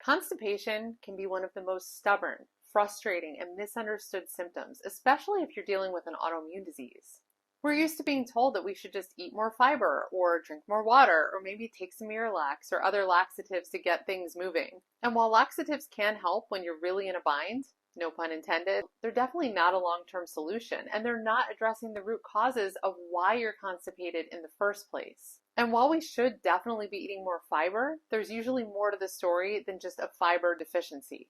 Constipation can be one of the most stubborn, frustrating, and misunderstood symptoms, especially if you're dealing with an autoimmune disease. We're used to being told that we should just eat more fiber or drink more water or maybe take some Miralax or other laxatives to get things moving. And while laxatives can help when you're really in a bind, no pun intended, they're definitely not a long-term solution, and they're not addressing the root causes of why you're constipated in the first place. And while we should definitely be eating more fiber, there's usually more to the story than just a fiber deficiency.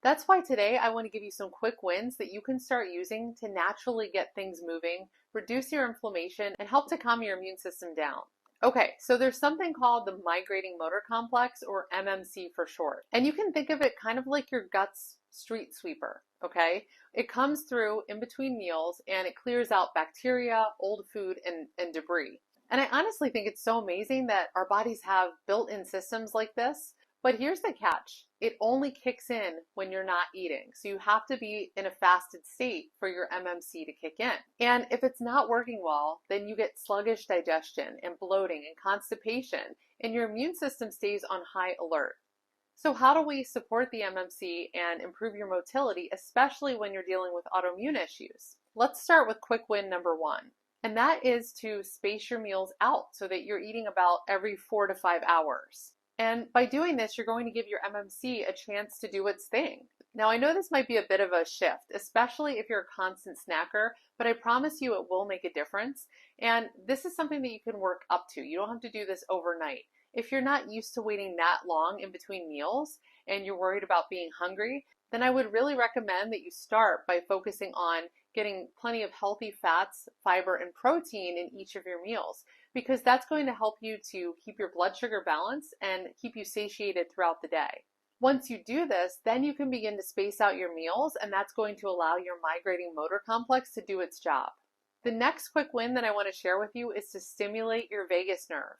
That's why today I want to give you some quick wins that you can start using to naturally get things moving, reduce your inflammation, and help to calm your immune system down. Okay, so there's something called the migrating motor complex, or MMC for short. And you can think of it kind of like your gut's street sweeper, okay? It comes through in between meals and it clears out bacteria, old food, and debris. And I honestly think it's so amazing that our bodies have built-in systems like this. But here's the catch. It only kicks in when you're not eating. So you have to be in a fasted state for your MMC to kick in. And if it's not working well, then you get sluggish digestion and bloating and constipation, and your immune system stays on high alert. So how do we support the MMC and improve your motility, especially when you're dealing with autoimmune issues? Let's start with quick win number one. And that is to space your meals out so that you're eating about every 4 to 5 hours. And by doing this, you're going to give your MMC a chance to do its thing. Now, I know this might be a bit of a shift, especially if you're a constant snacker, but I promise you it will make a difference. And this is something that you can work up to. You don't have to do this overnight. If you're not used to waiting that long in between meals and you're worried about being hungry, then I would really recommend that you start by focusing on getting plenty of healthy fats, fiber, and protein in each of your meals, because that's going to help you to keep your blood sugar balanced and keep you satiated throughout the day. Once you do this, then you can begin to space out your meals, and that's going to allow your migrating motor complex to do its job. The next quick win that I want to share with you is to stimulate your vagus nerve.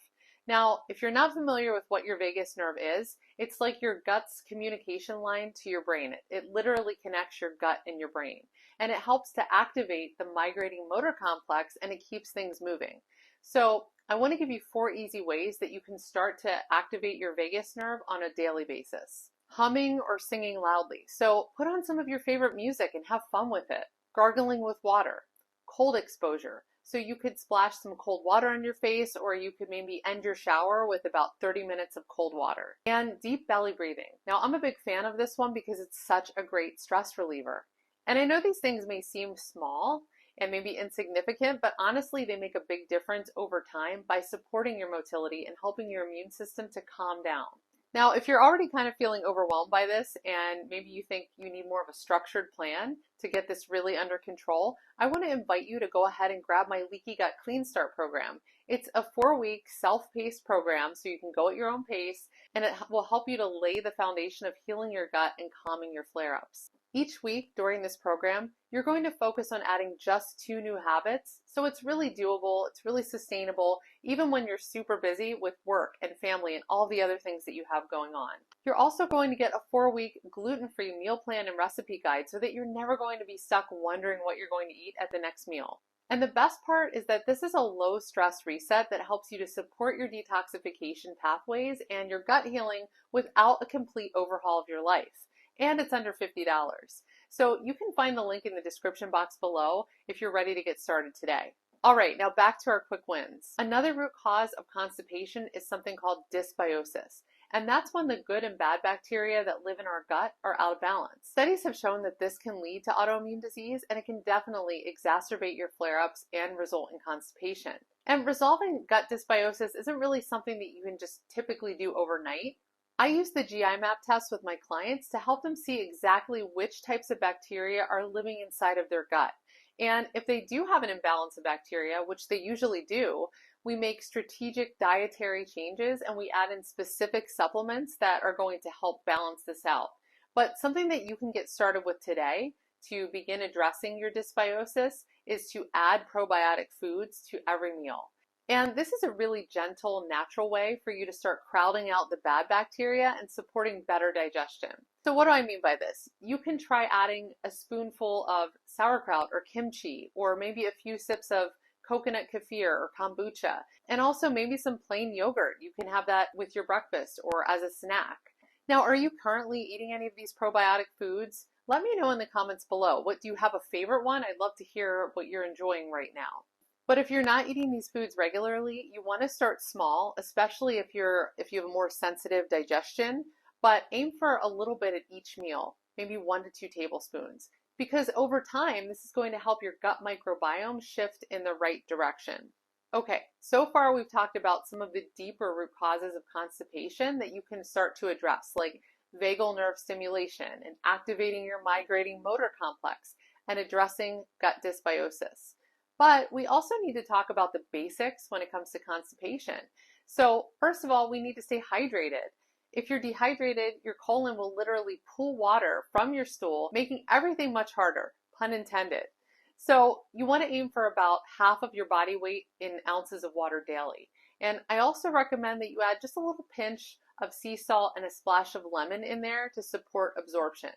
Now, if you're not familiar with what your vagus nerve is, it's like your gut's communication line to your brain. It literally connects your gut and your brain, and it helps to activate the migrating motor complex, and it keeps things moving. So I want to give you 4 easy ways that you can start to activate your vagus nerve on a daily basis. Humming or singing loudly. So put on some of your favorite music and have fun with it. Gargling with water. Cold exposure. So you could splash some cold water on your face, or you could maybe end your shower with about 30 minutes of cold water. And deep belly breathing. Now, I'm a big fan of this one because it's such a great stress reliever. And I know these things may seem small and maybe insignificant, but honestly, they make a big difference over time by supporting your motility and helping your immune system to calm down. Now, if you're already kind of feeling overwhelmed by this and maybe you think you need more of a structured plan to get this really under control, I want to invite you to go ahead and grab my Leaky Gut Clean Start program. It's a 4-week self-paced program, so you can go at your own pace, and it will help you to lay the foundation of healing your gut and calming your flare-ups. Each week during this program, you're going to focus on adding just 2 new habits, so it's really doable, it's really sustainable, even when you're super busy with work and family and all the other things that you have going on. You're also going to get a 4-week gluten-free meal plan and recipe guide so that you're never going to be stuck wondering what you're going to eat at the next meal. And the best part is that this is a low stress reset that helps you to support your detoxification pathways and your gut healing without a complete overhaul of your life. And it's under $50. So you can find the link in the description box below if you're ready to get started today. All right, now back to our quick wins. Another root cause of constipation is something called dysbiosis. And that's when the good and bad bacteria that live in our gut are out of balance. Studies have shown that this can lead to autoimmune disease, and it can definitely exacerbate your flare-ups and result in constipation. And resolving gut dysbiosis isn't really something that you can just typically do overnight. I use the GI map test with my clients to help them see exactly which types of bacteria are living inside of their gut. And if they do have an imbalance of bacteria, which they usually do, we make strategic dietary changes and we add in specific supplements that are going to help balance this out. But something that you can get started with today to begin addressing your dysbiosis is to add probiotic foods to every meal. And this is a really gentle, natural way for you to start crowding out the bad bacteria and supporting better digestion. So what do I mean by this? You can try adding a spoonful of sauerkraut or kimchi, or maybe a few sips of coconut kefir or kombucha, and also maybe some plain yogurt. You can have that with your breakfast or as a snack. Now, are you currently eating any of these probiotic foods? Let me know in the comments below. What do you have a favorite one? I'd love to hear what you're enjoying right now. But if you're not eating these foods regularly, you want to start small, especially if you have a more sensitive digestion, but aim for a little bit at each meal, maybe 1 to 2 tablespoons, because over time, this is going to help your gut microbiome shift in the right direction. Okay, so far we've talked about some of the deeper root causes of constipation that you can start to address, like vagal nerve stimulation and activating your migrating motor complex and addressing gut dysbiosis. But we also need to talk about the basics when it comes to constipation. So first of all, we need to stay hydrated. If you're dehydrated, your colon will literally pull water from your stool, making everything much harder, pun intended. So you want to aim for about half of your body weight in ounces of water daily. And I also recommend that you add just a little pinch of sea salt and a splash of lemon in there to support absorption.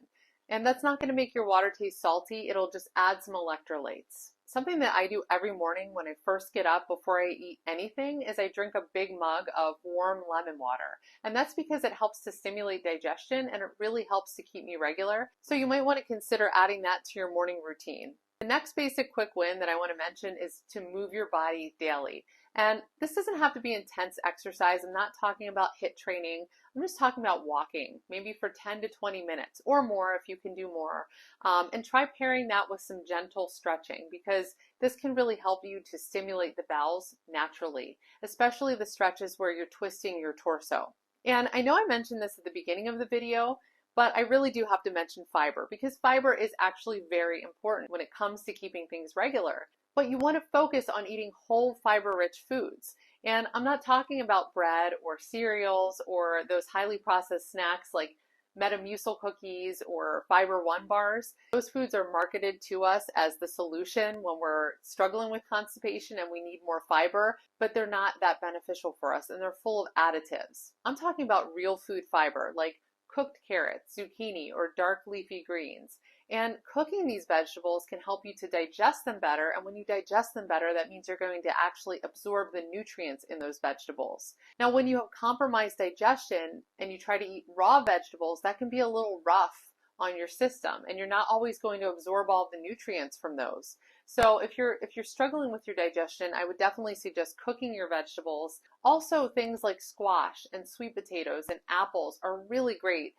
And that's not going to make your water taste salty, it'll just add some electrolytes. Something that I do every morning when I first get up before I eat anything is I drink a big mug of warm lemon water. And that's because it helps to stimulate digestion and it really helps to keep me regular. So you might want to consider adding that to your morning routine. The next basic quick win that I want to mention is to move your body daily. And this doesn't have to be intense exercise. I'm not talking about HIIT training. I'm just talking about walking, maybe for 10 to 20 minutes or more if you can do more. And try pairing that with some gentle stretching because this can really help you to stimulate the bowels naturally, especially the stretches where you're twisting your torso. And I know I mentioned this at the beginning of the video, but I really do have to mention fiber because fiber is actually very important when it comes to keeping things regular. But you want to focus on eating whole fiber-rich foods. And I'm not talking about bread or cereals or those highly processed snacks like Metamucil cookies or Fiber One bars. Those foods are marketed to us as the solution when we're struggling with constipation and we need more fiber, but they're not that beneficial for us and they're full of additives. I'm talking about real food fiber like cooked carrots, zucchini, or dark leafy greens. And cooking these vegetables can help you to digest them better. And when you digest them better, that means you're going to actually absorb the nutrients in those vegetables. Now, when you have compromised digestion and you try to eat raw vegetables, that can be a little rough on your system and you're not always going to absorb all the nutrients from those. So if you're struggling with your digestion, I would definitely suggest cooking your vegetables. Also, things like squash and sweet potatoes and apples are really great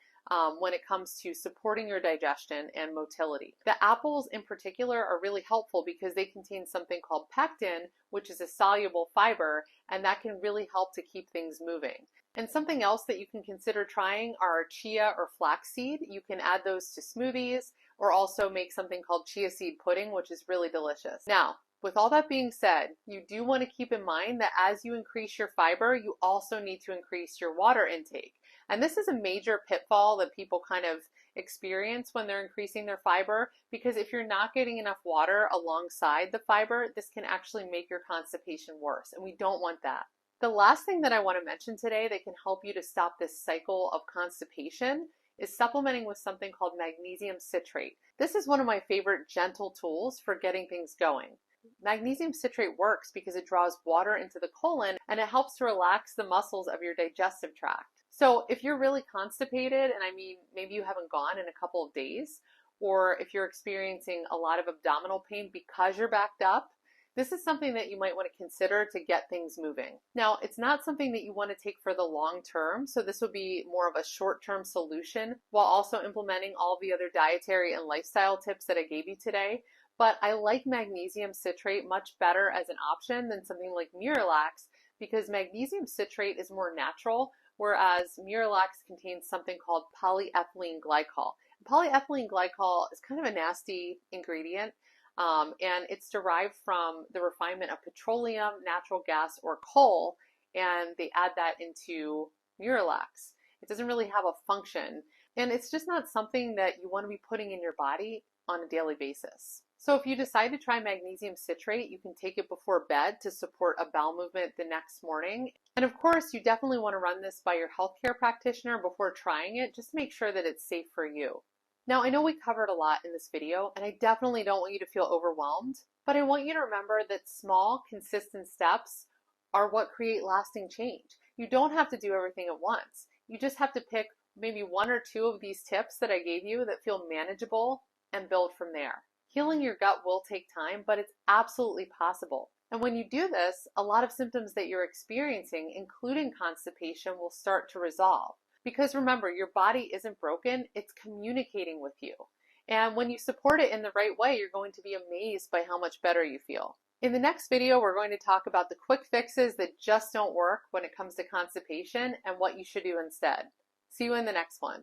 when it comes to supporting your digestion and motility. The apples in particular are really helpful because they contain something called pectin, which is a soluble fiber, and that can really help to keep things moving. And something else that you can consider trying are chia or flaxseed. You can add those to smoothies or also make something called chia seed pudding, which is really delicious. Now, with all that being said, you do want to keep in mind that as you increase your fiber, you also need to increase your water intake. And this is a major pitfall that people kind of experience when they're increasing their fiber, because if you're not getting enough water alongside the fiber, this can actually make your constipation worse, and we don't want that. The last thing that I want to mention today that can help you to stop this cycle of constipation is supplementing with something called magnesium citrate. This is one of my favorite gentle tools for getting things going. Magnesium citrate works because it draws water into the colon and it helps to relax the muscles of your digestive tract. So if you're really constipated, and I mean, maybe you haven't gone in a couple of days, or if you're experiencing a lot of abdominal pain because you're backed up, this is something that you might want to consider to get things moving. Now, it's not something that you want to take for the long term, so this would be more of a short-term solution while also implementing all the other dietary and lifestyle tips that I gave you today. But I like magnesium citrate much better as an option than something like Miralax because magnesium citrate is more natural, whereas Miralax contains something called polyethylene glycol. Polyethylene glycol is kind of a nasty ingredient, and it's derived from the refinement of petroleum, natural gas, or coal, and they add that into Miralax. It doesn't really have a function, and it's just not something that you want to be putting in your body on a daily basis. So if you decide to try magnesium citrate, you can take it before bed to support a bowel movement the next morning. And of course, you definitely want to run this by your healthcare practitioner before trying it, just to make sure that it's safe for you. Now, I know we covered a lot in this video, and I definitely don't want you to feel overwhelmed, but I want you to remember that small, consistent steps are what create lasting change. You don't have to do everything at once. You just have to pick maybe one or two of these tips that I gave you that feel manageable and build from there. Healing your gut will take time, but it's absolutely possible. And when you do this, a lot of symptoms that you're experiencing, including constipation, will start to resolve. Because remember, your body isn't broken, it's communicating with you. And when you support it in the right way, you're going to be amazed by how much better you feel. In the next video, we're going to talk about the quick fixes that just don't work when it comes to constipation and what you should do instead. See you in the next one.